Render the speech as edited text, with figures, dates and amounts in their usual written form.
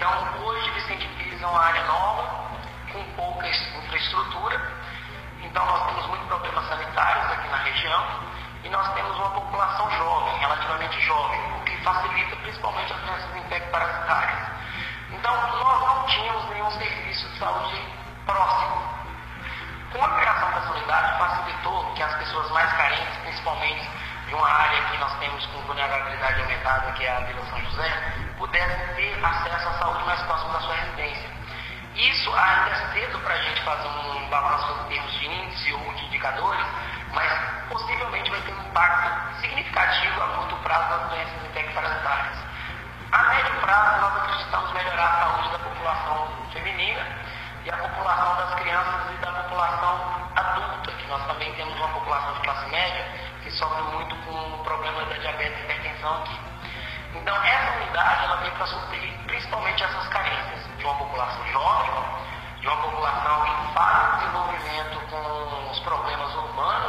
Então, hoje, Vicente Pires é uma área nova, com pouca infraestrutura. Então, nós temos muitos problemas sanitários aqui na região e nós temos uma população jovem, relativamente jovem, o que facilita principalmente as doenças infecto-parasitárias. Então, nós não tínhamos nenhum serviço de saúde próximo. Com a criação dessa unidade, facilitou que as pessoas mais carentes, principalmente de uma área que nós temos com vulnerabilidade aumentada, que é a Vila São José, pudessem ter acesso à saúde mais próximo da sua residência. Isso ainda é cedo para a gente fazer um balanço em termos de índice ou de indicadores, mas possivelmente vai ter um impacto significativo a curto prazo das doenças infecto-parasitárias. A médio prazo, nós acreditamos melhorar a saúde da população feminina e a população das crianças e da população adulta, que nós também temos uma população de classe média que sofre muito com o problema da diabetes e hipertensão aqui. Então, essa unidade ela vem para suprir principalmente essas carências de uma população jovem, de uma população em fase de desenvolvimento com os problemas urbanos